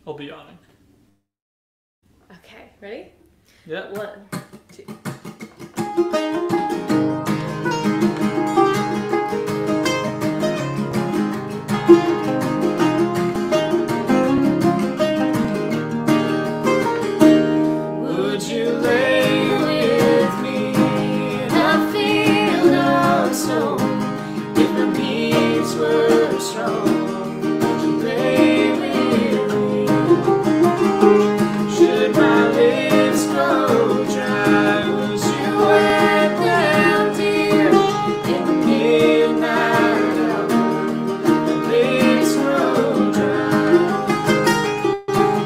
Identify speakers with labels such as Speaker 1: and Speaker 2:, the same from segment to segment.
Speaker 1: I'll be yawning.
Speaker 2: Okay, ready?
Speaker 1: Yeah.
Speaker 2: 1, 2.
Speaker 1: Would you lay with me in a field of snow if the beats were strong? Would you lay with me? Should my lips grow dry? Would you wet them, dear, in the midnight hour? The lips grow dry.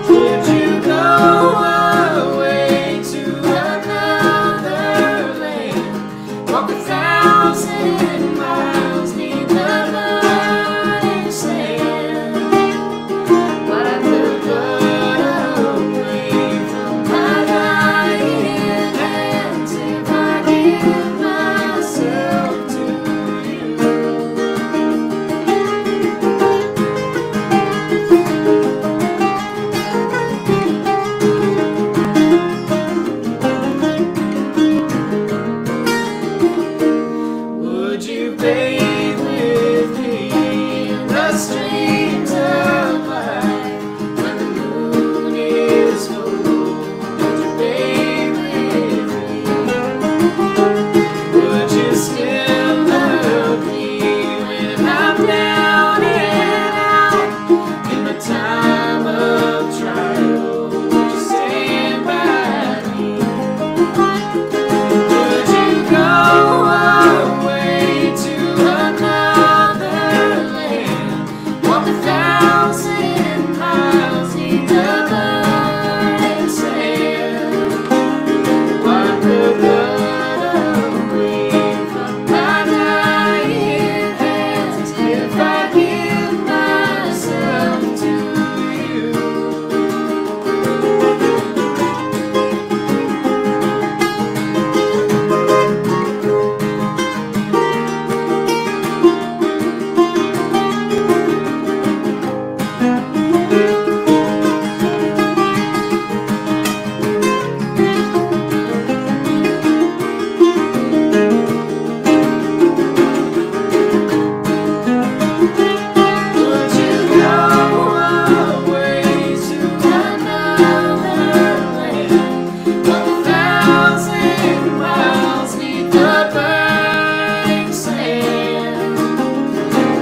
Speaker 1: Would you go away to another land? Walk 1,000 miles neath the burning sand. Wipe the blood away from my dying hands if I give myself to you. Would you bathe with me in the streams of light when the moon is full? Would you bathe with me? Would you still love me when I'm down and out in the time of trial? Would you stand by me? Would you go away to another land? Walk 1,000 miles neath the burning sand. Wipe the blood away from my dying hands if I give myself to you. Would you go away to another land? Walk 1,000 miles neath the burning sand.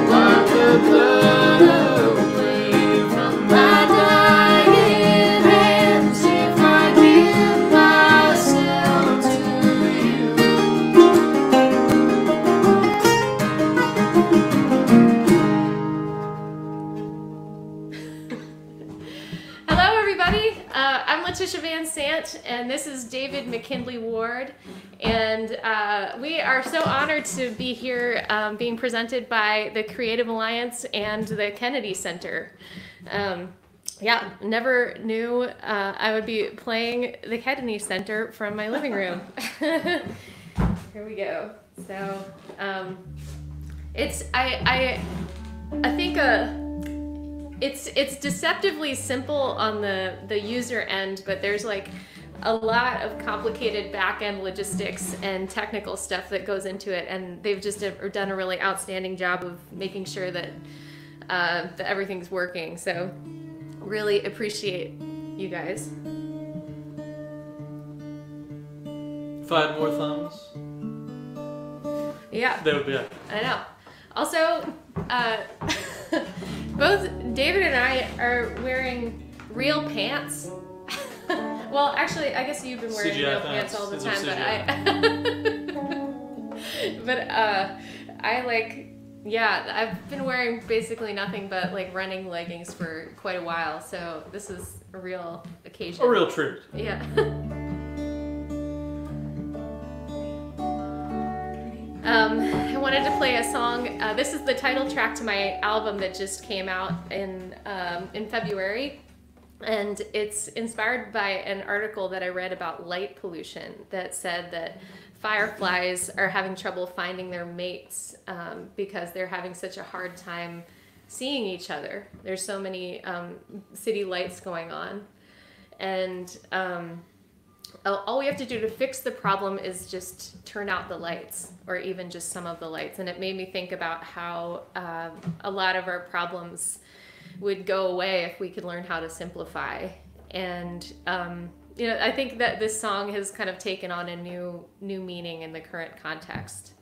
Speaker 1: Wipe the blood away from my dying hands if I give myself to you.
Speaker 2: Hello, everybody. I'm Letitia VanSant, and this is David McKinley Ward. And we are so honored to be here being presented by the Creative Alliance and the Kennedy Center. Yeah, never knew I would be playing the Kennedy Center from my living room. Here we go. So I think it's deceptively simple on the user end, but there's like a lot of complicated back-end logistics and technical stuff that goes into it, and they've just done a really outstanding job of making sure that that everything's working. So really appreciate you guys.
Speaker 1: If I had more thumbs,
Speaker 2: Yeah,
Speaker 1: they would be up.
Speaker 2: I know. Also, both David and I are wearing real pants. Well, actually, I guess you've been wearing
Speaker 1: CGI
Speaker 2: real pants all the
Speaker 1: These are
Speaker 2: time, but I like, yeah, I've been wearing basically nothing but like running leggings for quite a while, so this is a real occasion.
Speaker 1: A real treat.
Speaker 2: Yeah. I wanted to play a song. This is the title track to my album that just came out in February. And it's inspired by an article that I read about light pollution that said that fireflies are having trouble finding their mates because they're having such a hard time seeing each other. There's so many city lights going on, and all we have to do to fix the problem is just turn out the lights, or even just some of the lights. And it made me think about how a lot of our problems would go away if we could learn how to simplify. And I think that this song has kind of taken on a new meaning in the current context.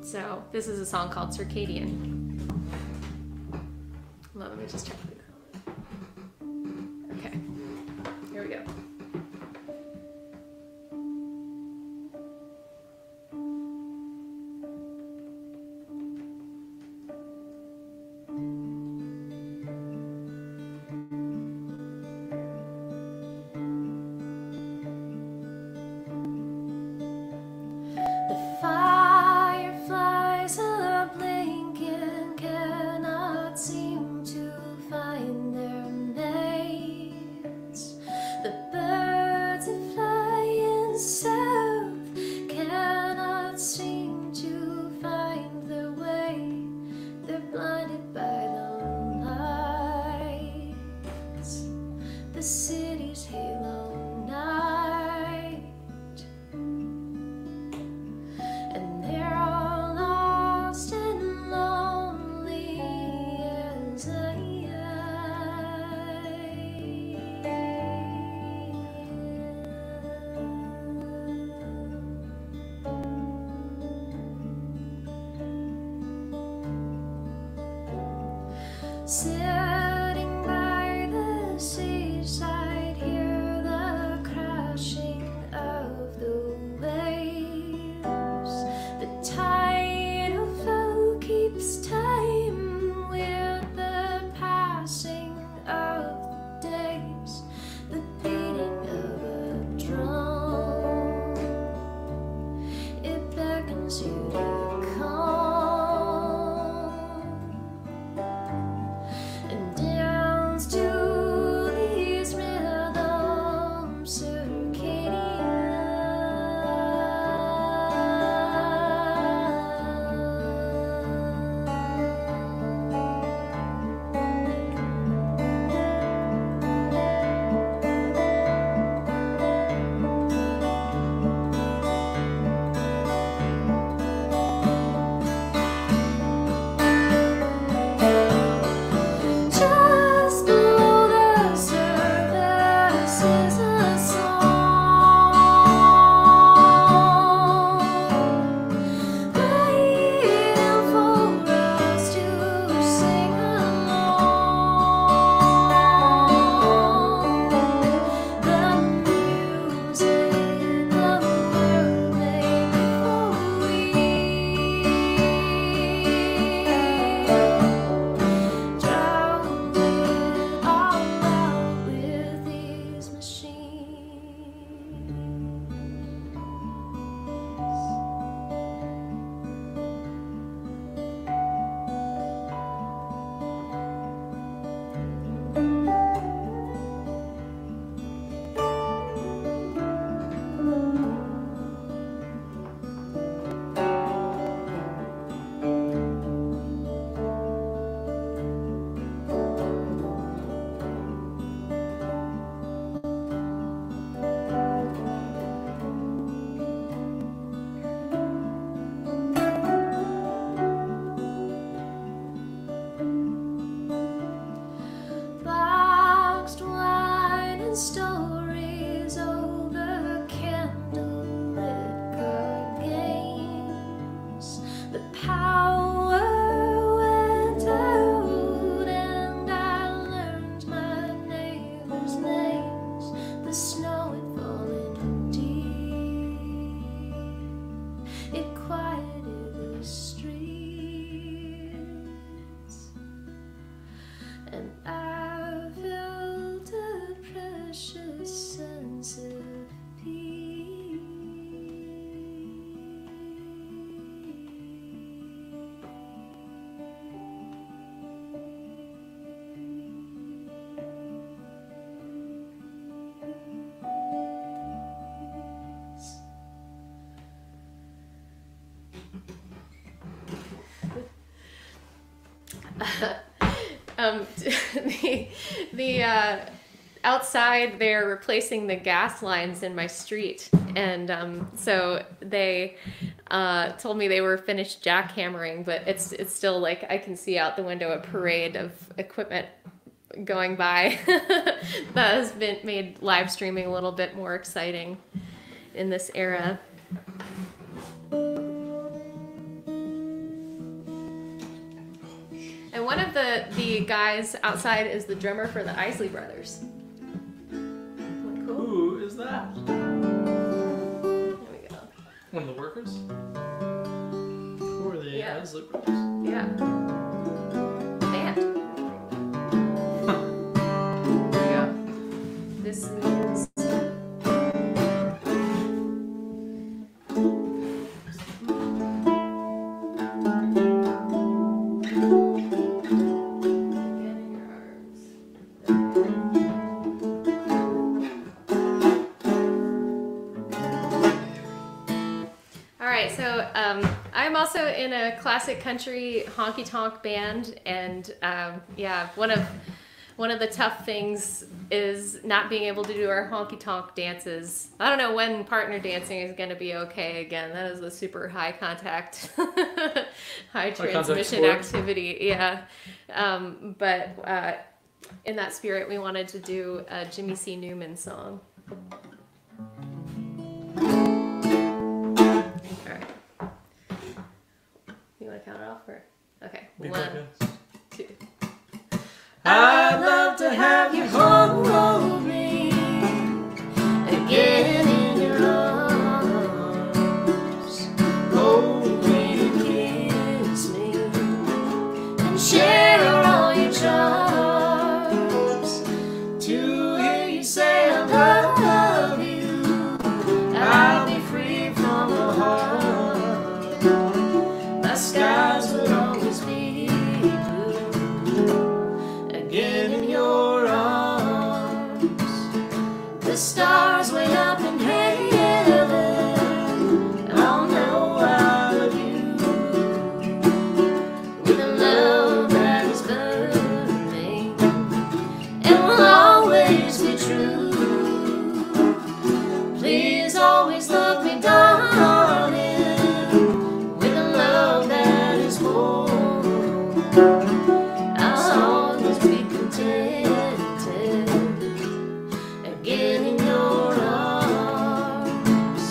Speaker 2: So this is a song called Circadian. Let me just check the comment. Okay, here we go. Sitting by the seaside, hear the crashing of the waves. The tidal flow keeps time with the passing of the days. The beating of a drum, it beckons you to come. Machines. the outside they're replacing the gas lines in my street, and so they told me they were finished jackhammering, but it's still like I can see out the window a parade of equipment going by. That has been made live streaming a little bit more exciting in this era. And one of the guys outside is the drummer for the Isley Brothers. Cool.
Speaker 3: Who is that?
Speaker 2: There we go.
Speaker 3: One of the workers? Who are the
Speaker 2: Yeah.
Speaker 3: Isley Brothers?
Speaker 2: Yeah. Band. There you go. This is... I'm also in a classic country honky tonk band, and yeah, one of the tough things is not being able to do our honky tonk dances. I don't know when partner dancing is going to be okay again. That is a super high contact, high transmission activity. Yeah, but in that spirit, we wanted to do a Jimmy C. Newman song. Count it off or okay. 1, 2.
Speaker 1: I'd love to have you hold me again in your arms, hold me and kiss me, and share all your charms. To hear you say I love you, I'll be free from the heart. Skies will always be blue again in your arms. The stars way up in heaven, I'll know I love you with a love that is burning and will always be true. Please always love me, darling. I'll always be contented again in your arms.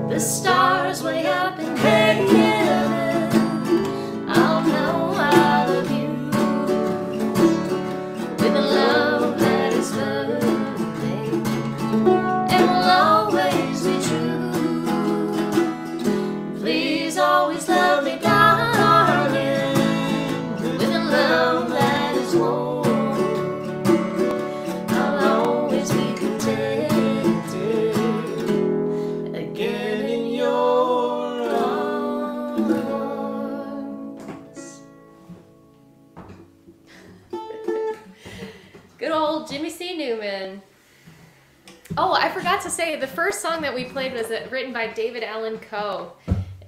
Speaker 1: The stars way up in heaven, I'll know I love you with a love that is burning and will always be true. Please always love me, darling, with a love that is warm. I'll always be contented again in your arms.
Speaker 2: Good old Jimmy C. Newman. Oh, I forgot to say, the first song that we played was written by David Allan Coe,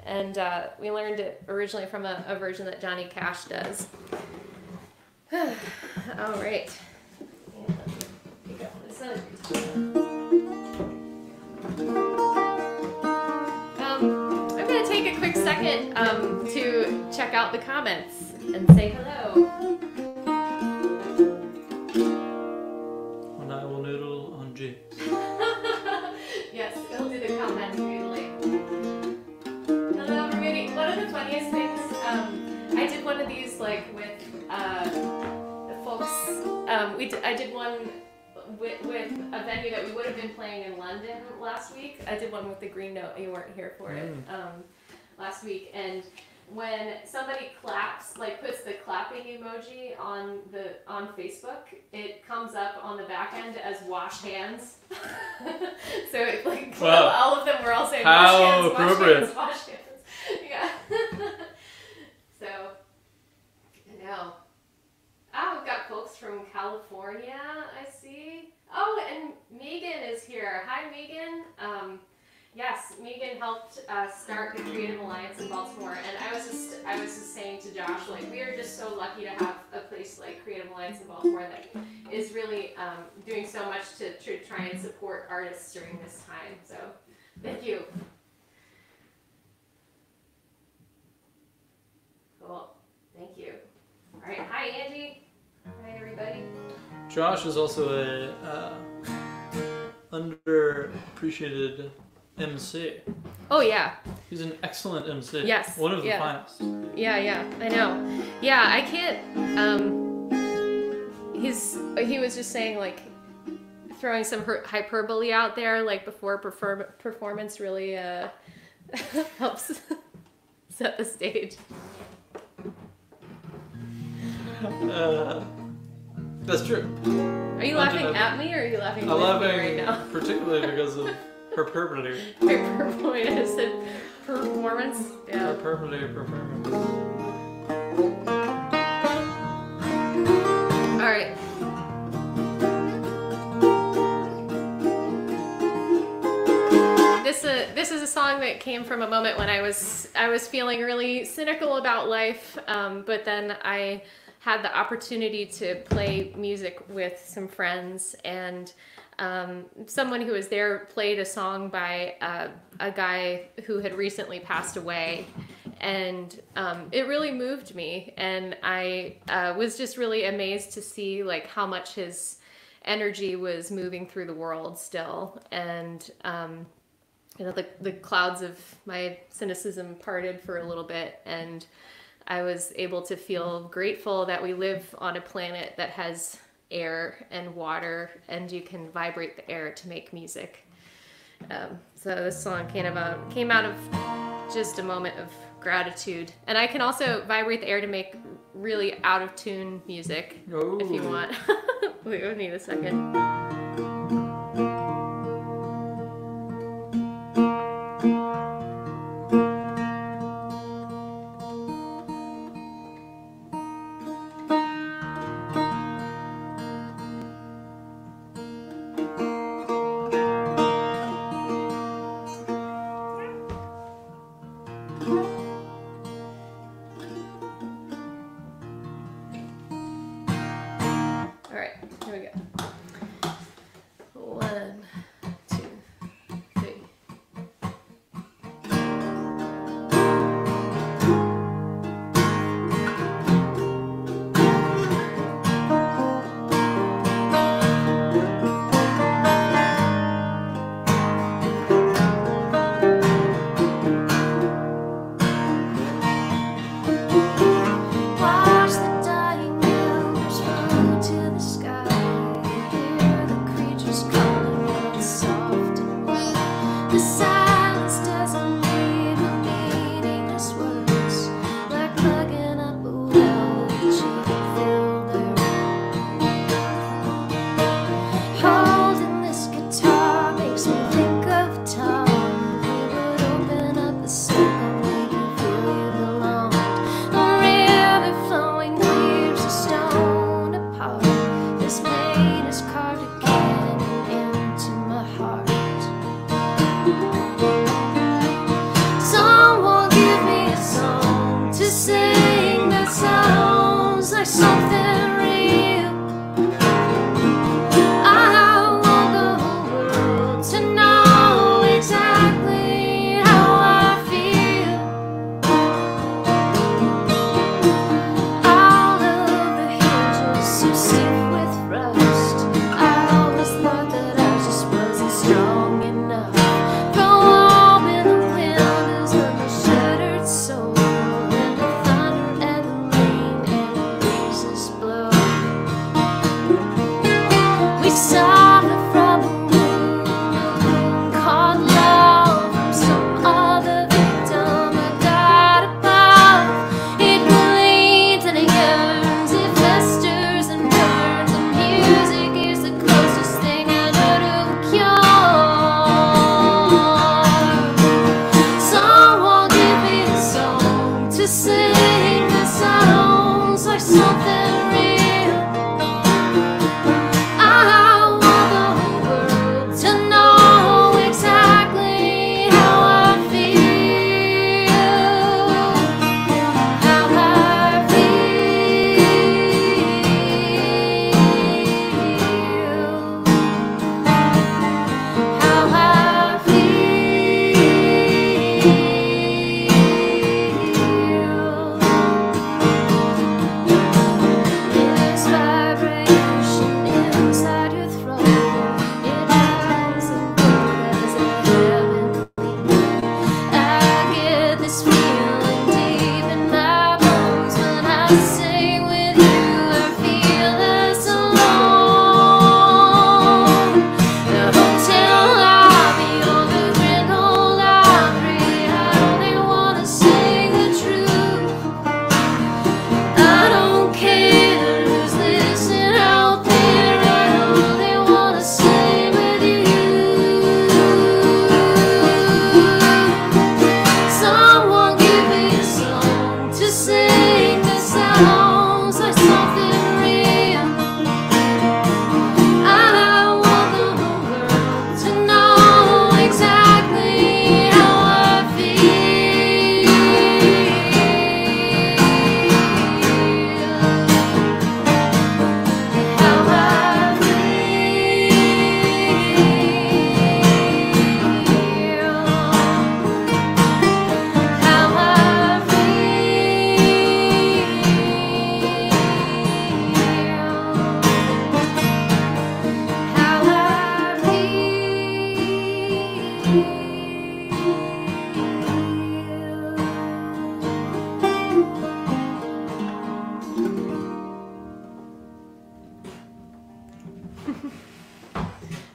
Speaker 2: and we learned it originally from a version that Johnny Cash does. All right. Pick up this other guitar. I'm going to take a quick second to check out the comments and say hello.
Speaker 3: And I will noodle on G.
Speaker 2: Yes, it'll do the comments usually. Hello, everybody. One of the funniest things, I did one of these like with the folks. I did one with a venue that we would have been playing in London last week. I did one with the Green Note. You weren't here for it last week, and when somebody claps, like puts the clapping emoji on Facebook, it comes up on the back end as wash hands. So it, like all of them were all saying wash hands,
Speaker 3: appropriate.
Speaker 2: wash hands. Yeah. So I know. Oh, we've got folks from California, I see. Oh, and Megan is here. Hi, Megan. Yes, Megan helped start the Creative Alliance in Baltimore, and I was just saying to Josh, like, we are just so lucky to have a place like Creative Alliance in Baltimore that is really doing so much to try and support artists during this time. So, thank you. Cool. Thank you. All right. Hi, Angie. Hi, everybody.
Speaker 3: Josh is also a underappreciated MC.
Speaker 2: Oh yeah.
Speaker 3: He's an excellent MC.
Speaker 2: Yes.
Speaker 3: One of the finest.
Speaker 2: Yeah, I know. Yeah, I can't. He was just saying, like, throwing some hyperbole out there, like before performance really helps set the stage.
Speaker 3: That's true.
Speaker 2: Are you laughing at me, or are you laughing with me right now?
Speaker 3: Particularly because of hyperbole.
Speaker 2: Hyperbole. I said performance. Yeah.
Speaker 3: Hyperbole performance.
Speaker 2: All right. This is a song that came from a moment when I was feeling really cynical about life, but then I had the opportunity to play music with some friends, and someone who was there played a song by a guy who had recently passed away, and it really moved me, and I was just really amazed to see like how much his energy was moving through the world still, and you know, the clouds of my cynicism parted for a little bit, and I was able to feel grateful that we live on a planet that has air and water, and you can vibrate the air to make music. So this song came out of just a moment of gratitude, and I can also vibrate the air to make really out of tune music.
Speaker 3: Ooh.
Speaker 2: If you want. Wait, we need a second.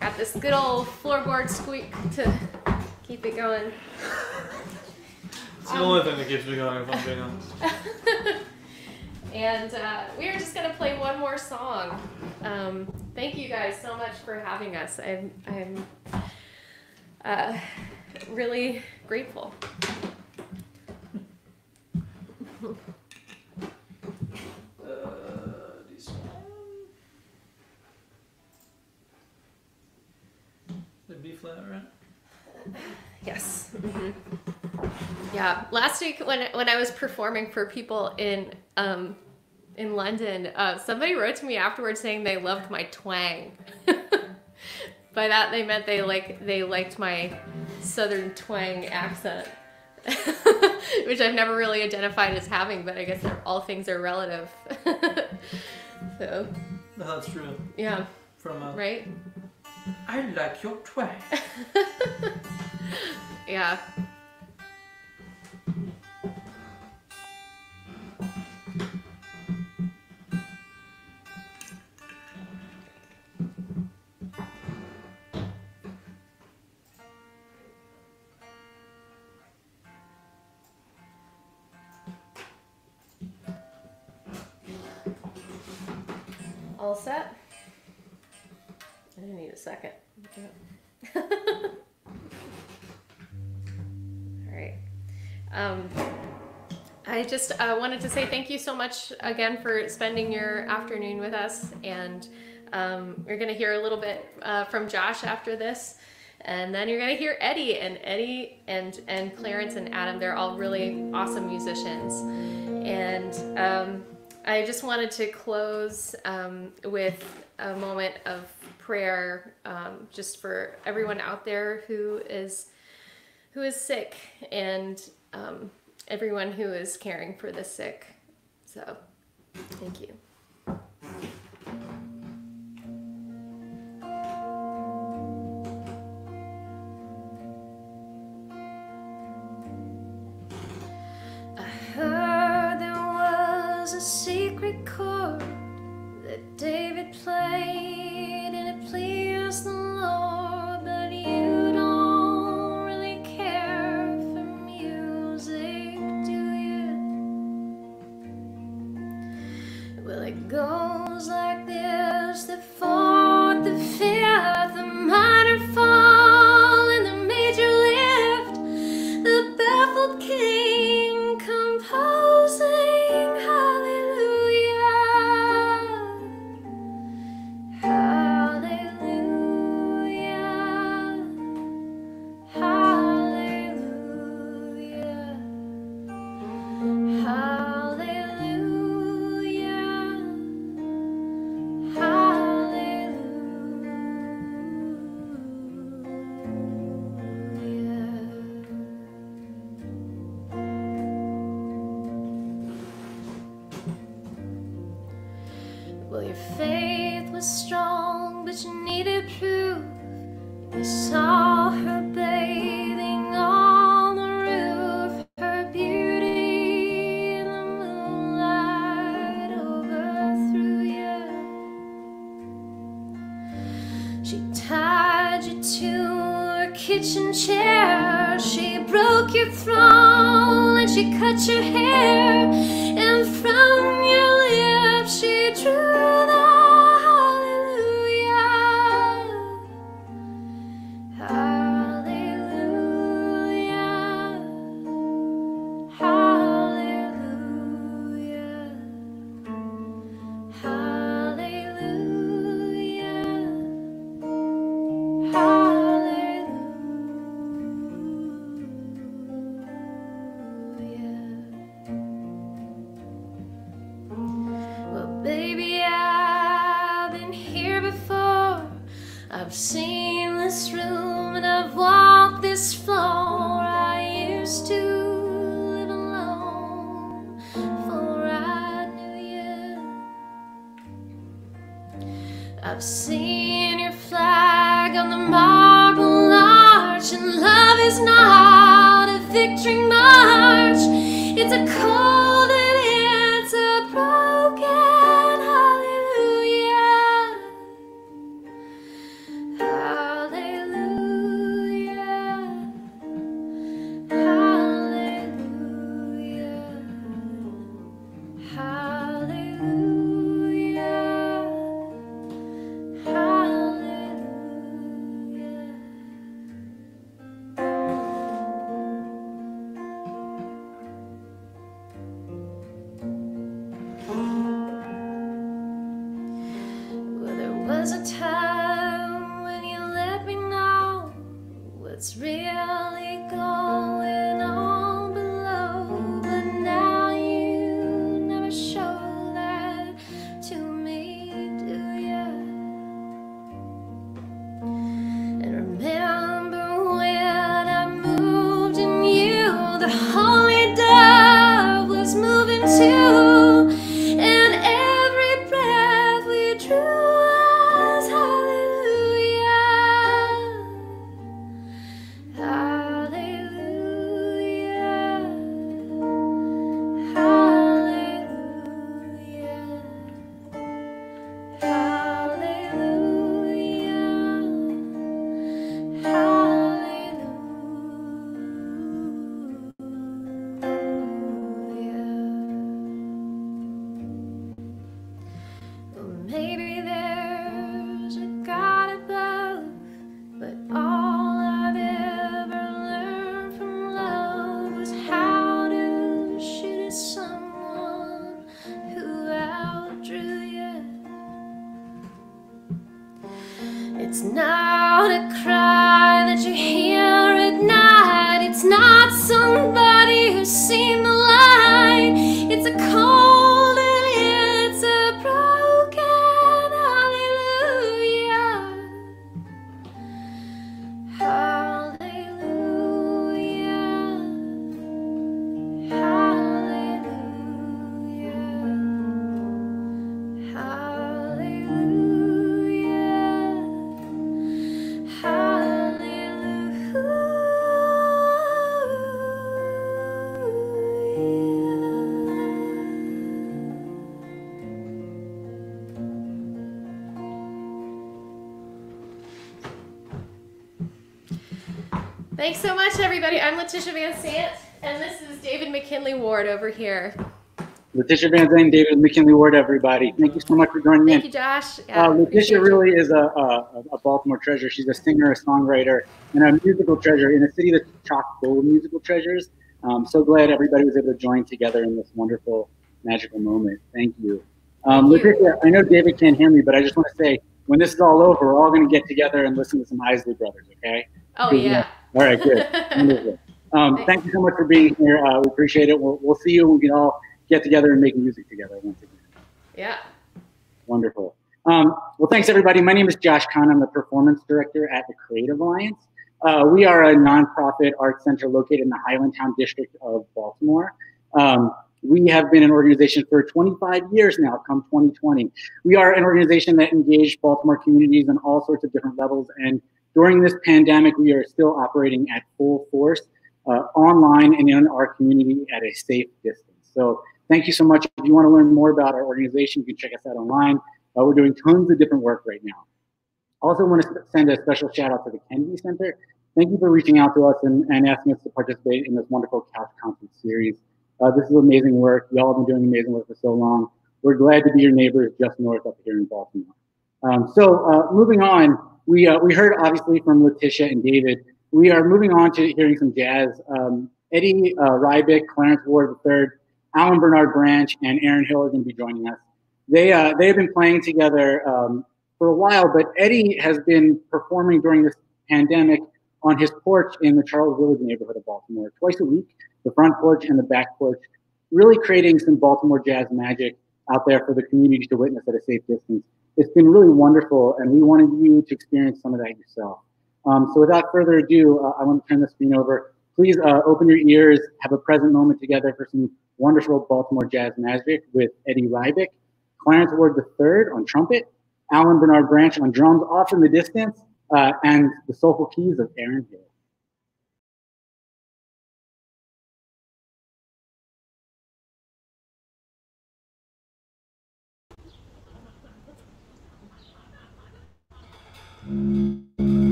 Speaker 2: Got this good old floorboard squeak to keep it going.
Speaker 3: It's the only thing that keeps me going, if I'm being honest.
Speaker 2: And we are just gonna play one more song. Thank you guys so much for having us. I'm really grateful.
Speaker 3: The B flat, right?
Speaker 2: Yes. Mm-hmm. Yeah. Last week when I was performing for people in London, somebody wrote to me afterwards saying they loved my twang. By that they meant they liked my southern twang accent, which I've never really identified as having, but I guess all things are relative. So.
Speaker 3: No, that's true.
Speaker 2: Yeah.
Speaker 3: From
Speaker 2: right.
Speaker 3: I like your twang.
Speaker 2: Yeah. All set? I need a second. All right. I just wanted to say thank you so much again for spending your afternoon with us, and you're going to hear a little bit from Josh after this, and then you're going to hear Eddie and Clarence and Adam. They're all really awesome musicians, and I just wanted to close with a moment of prayer, just for everyone out there who is sick, and everyone who is caring for the sick. So, thank you.
Speaker 1: I heard there was a secret chord that David played, and it pleased the Lord, but you don't really care for music, do you? Well, it goes like this: the fourth, the fifth, the minor fall, and the major lift, the baffled king composing hallelujah, hallelujah, hallelujah, well, your faith was strong, but you needed proof. You saw her bathing on the roof, her beauty in the moonlight overthrew you. She tied you to her kitchen chair, she broke your throne, and she cut your hair, and from your lips she drew the hallelujah, hallelujah, hallelujah, hallelujah, hallelujah. Well, baby, I've been here before. I've seen this room and I've walked this floor. I used to live alone before I knew you. I've seen your flag on the marble arch, and love is not a victory march. It's a cold and it's a broken hallelujah, the holy dove was moving too, and every breath we drew was hallelujah, hallelujah, hallelujah, maybe there's a God above, but all I've ever learned from love was how to shoot at someone who outdrew you. It's not a cry that you hear at night. It's not somebody who's seen the light. It's a cold and it's a broken hallelujah. Hallelujah. Hallelujah.
Speaker 2: Thanks so much, everybody. I'm Letitia VanSant, and this is David McKinley Ward over here.
Speaker 4: Letitia VanSant, David McKinley Ward, everybody. Thank you so much for joining
Speaker 2: Thank
Speaker 4: in.
Speaker 2: you, Josh. Yeah,
Speaker 4: Letitia really is a Baltimore treasure. She's a singer, a songwriter, and a musical treasure in a city that's chock full of musical treasures. I'm so glad everybody was able to join together in this wonderful, magical moment. Thank you. Letitia, I know David can't hear me, but I just want to say, when this is all over, we're all going to get together and listen to some Isley Brothers, okay?
Speaker 2: Oh, yeah.
Speaker 4: All right, good. Wonderful. Thank you so much for being here. We appreciate it. We'll see you, and we can all get together and make music together once again.
Speaker 2: Yeah.
Speaker 4: Wonderful. Well, thanks, everybody. My name is Josh Kahn. I'm the performance director at the Creative Alliance. We are a nonprofit art center located in the Highlandtown district of Baltimore. We have been an organization for 25 years now, come 2020. We are an organization that engaged Baltimore communities on all sorts of different levels. And during this pandemic, we are still operating at full force, online and in our community at a safe distance. So thank you so much. If you want to learn more about our organization, you can check us out online. We're doing tons of different work right now. Also want to send a special shout out to the Kennedy Center. Thank you for reaching out to us and asking us to participate in this wonderful Couch Concert series. This is amazing work. Y'all have been doing amazing work for so long. We're glad to be your neighbors just north up here in Baltimore. Moving on, we heard obviously from Letitia and David. We are moving on to hearing some jazz. Eddie Hrybyk, Clarence Ward III, Alan Bernard Branch, and Aaron Hill are going to be joining us. They have been playing together for a while, but Eddie has been performing during this pandemic on his porch in the Charles Village neighborhood of Baltimore twice a week, the front porch and the back porch, really creating some Baltimore jazz magic out there for the community to witness at a safe distance. It's been really wonderful, and we wanted you to experience some of that yourself. So without further ado, I want to turn the screen over. Please open your ears, have a present moment together for some wonderful Baltimore jazz magic with Eddie Hrybyk, Clarence Ward III on trumpet, Alan Bernard Branch on drums off in the distance, and the soulful keys of Aaron Hill.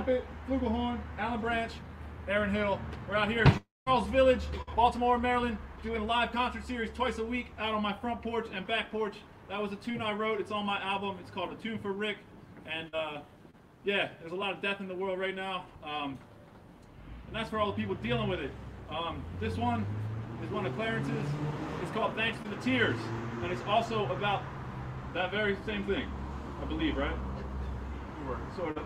Speaker 3: trumpet, flugelhorn, Alan Branch, Aaron Hill. We're out here in Charles Village, Baltimore, Maryland, doing a live concert series twice a week out on my front porch and back porch. That was a tune I wrote. It's on my album. It's called A Tune for Rick. And yeah, there's a lot of death in the world right now. And that's for all the people dealing with it. This one is one of Clarence's. It's called Thanks for the Tears. And it's also about that very same thing, I believe, right? Sort of.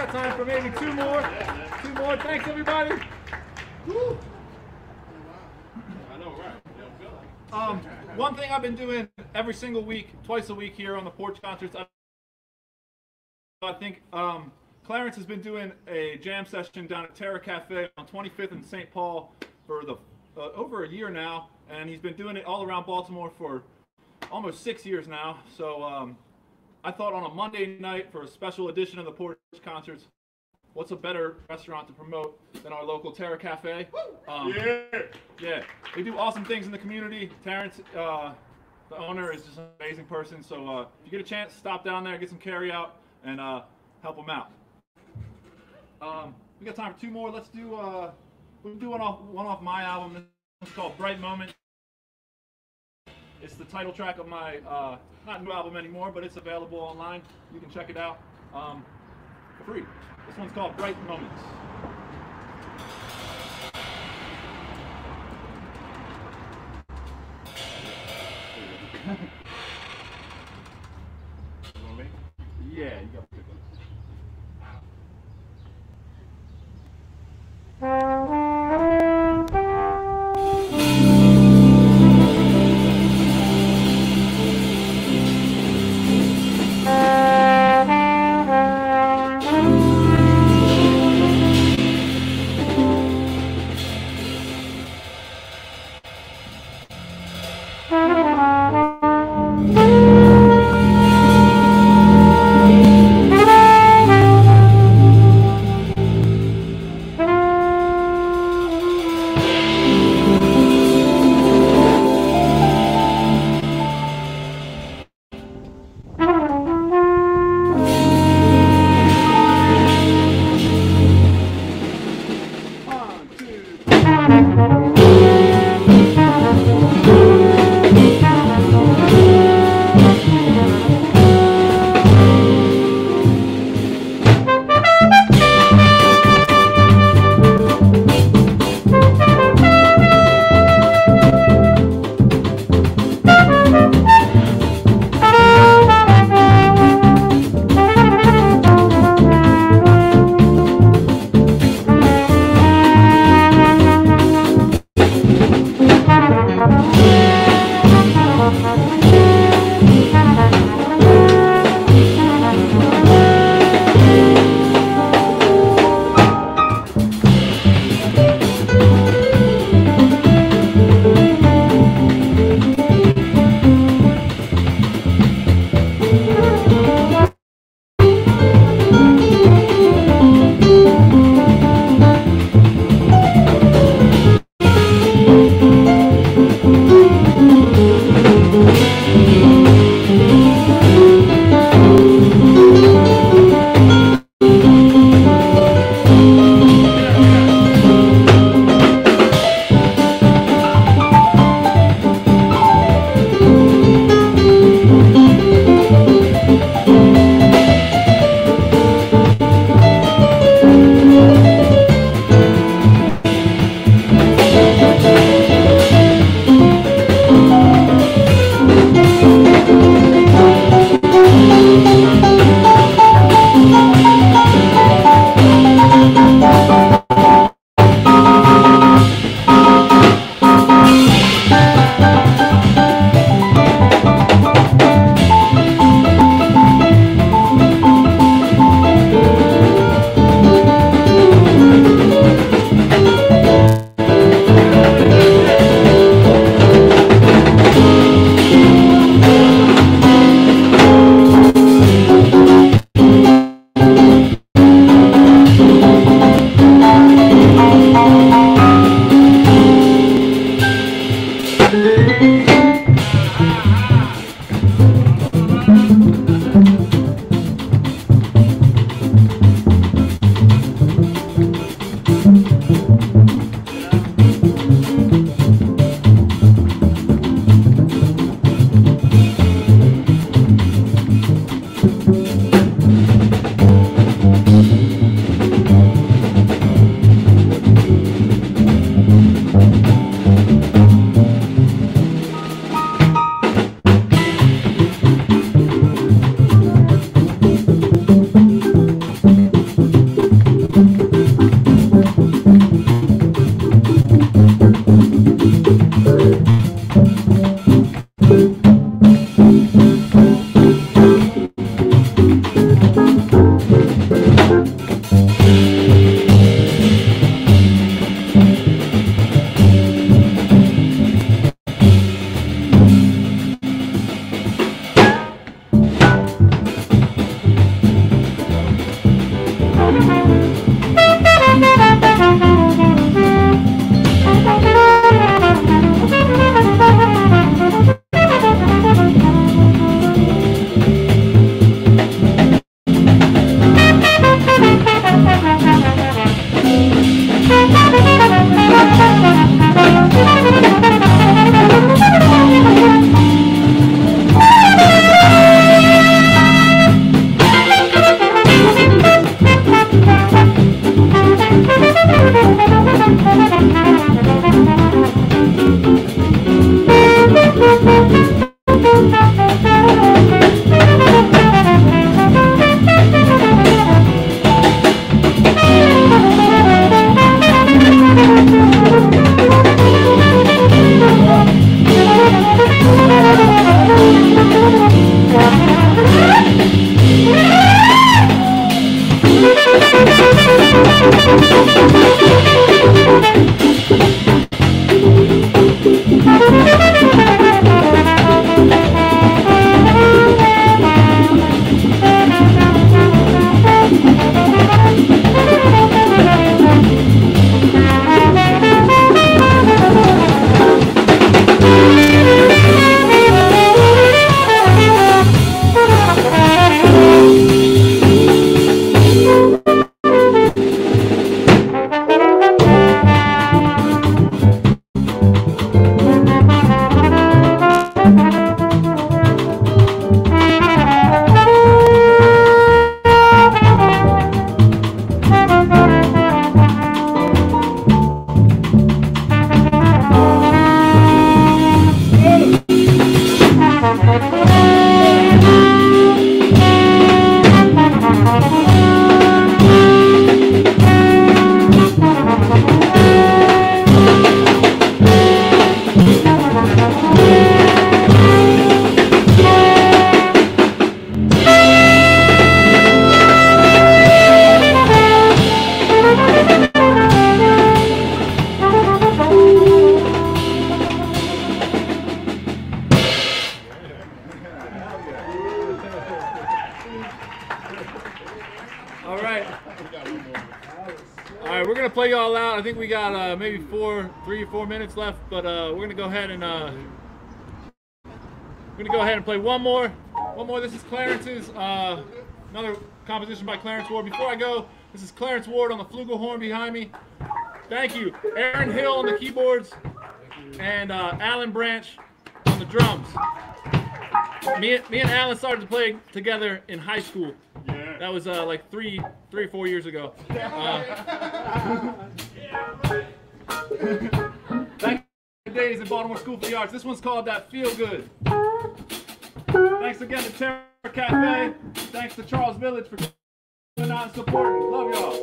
Speaker 3: got time for maybe two more. Two more. Thanks, everybody. Woo. One thing I've been doing every single week, twice a week here on the porch concerts. I think Clarence has been doing a jam session down at Terra Cafe on 25th and St. Paul for the over a year now, and he's been doing it all around Baltimore for almost 6 years now. So I thought on a Monday night for a special edition of the porch concerts, what's a better restaurant to promote than our local Terra Cafe? Yeah, they do awesome things in the community. Terrence, the owner, is just an amazing person. So if you get a chance, stop down there, get some carry out, and help them out. We got time for two more. Let's do we'll do one off my album. This is called Bright Moment. It's the title track of my not new album anymore, but it's available online. You can check it out for free. This one's called Bright Moments. Yeah, you got to pick up. All right. All right, we're gonna play y'all out. I think we got maybe 3 or 4 minutes left, but we're gonna go ahead and play one more. This is Clarence's another composition by Clarence Ward. Before I go, this is Clarence Ward on the flugelhorn behind me. Thank you. Aaron Hill on the keyboards and Alan Branch on the drums. Me and Alan started to play together in high school. Yeah. That was like three or 4 years ago. Thank you, days in Baltimore School for the Arts. This one's called That Feel Good. Thanks again to Terra Cafe. Thanks to Charles Village for coming out and supporting. Love y'all.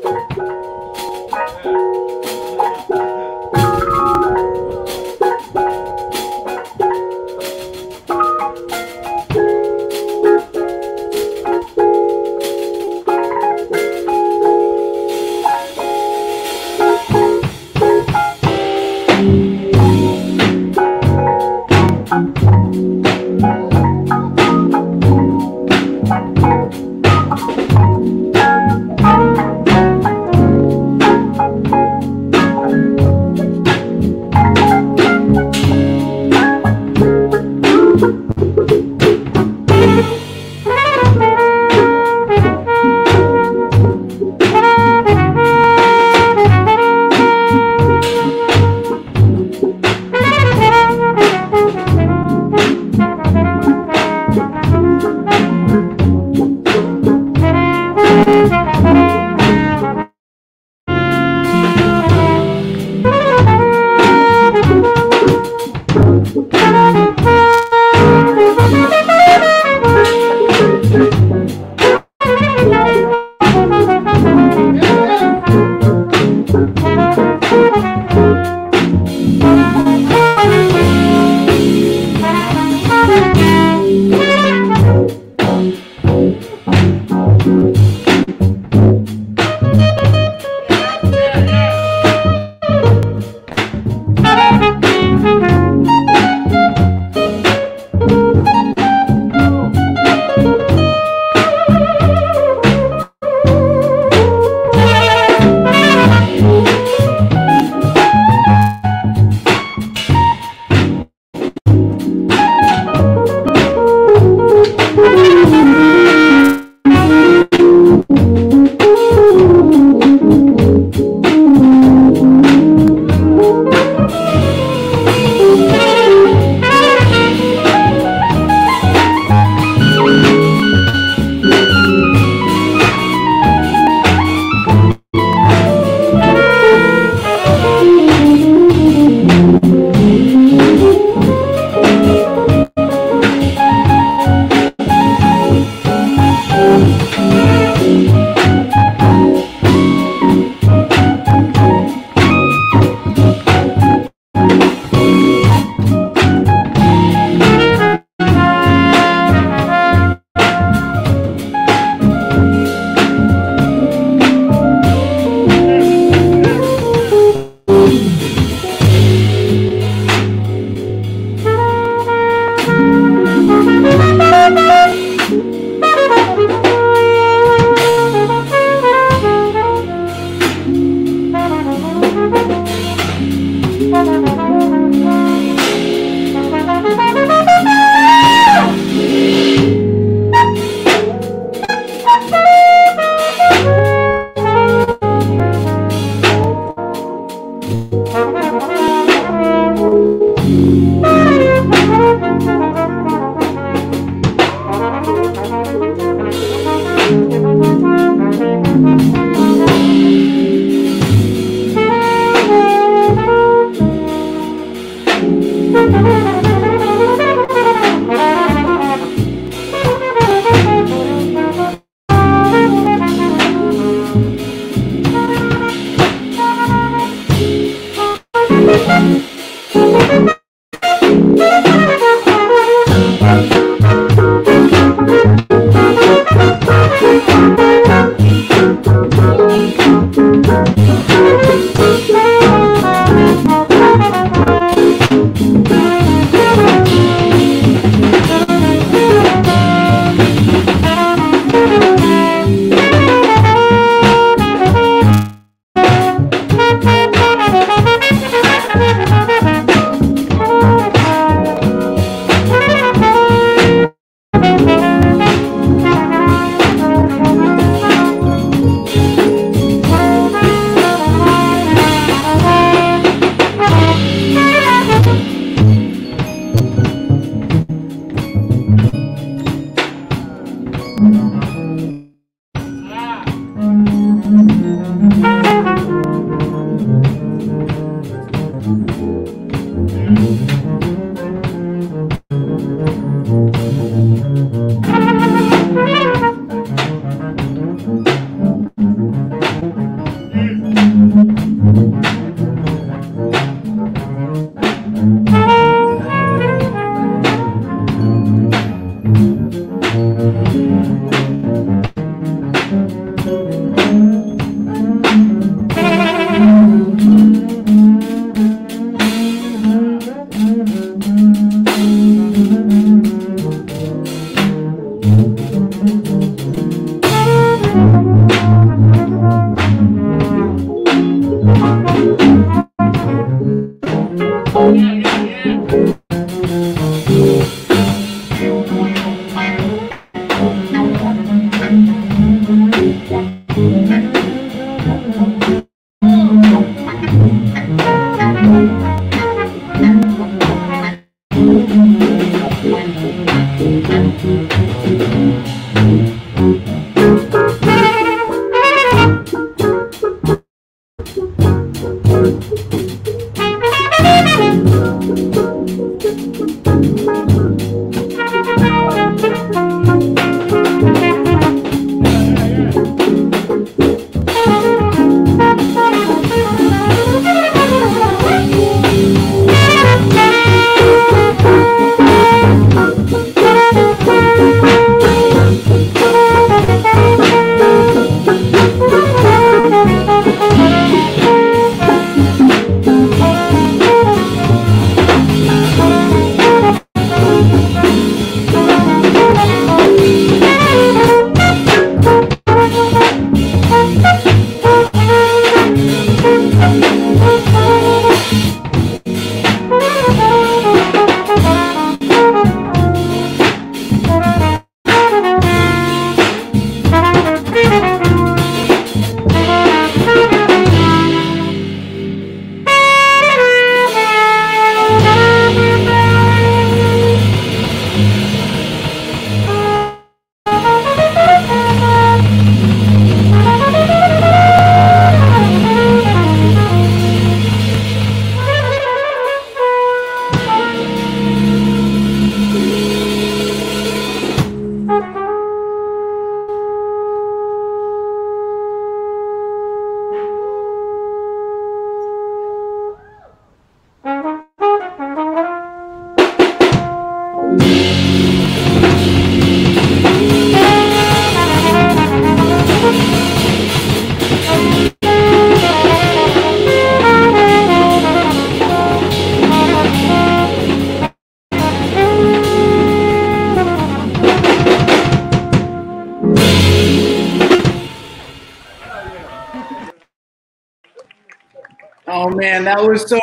Speaker 4: Oh man, that was so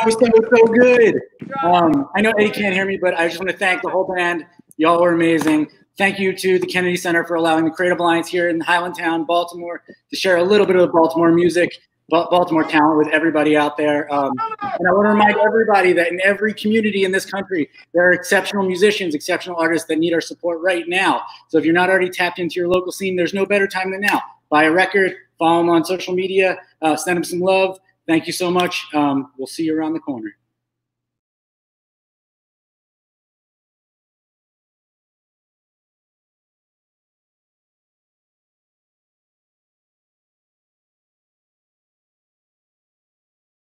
Speaker 4: good. I know Eddie can't hear me, but I just want to thank the whole band. Y'all were amazing. Thank you to the Kennedy Center for allowing the Creative Alliance here in Highlandtown, Baltimore, to share a little bit of Baltimore music, Baltimore talent with everybody out there. And I want to remind everybody that in every community in this country, there are exceptional musicians, exceptional artists that need our support right now. So if you're not already tapped into your local scene, there's no better time than now. Buy a record, follow them on social media, send them some love. Thank you so much. We'll see you around the corner.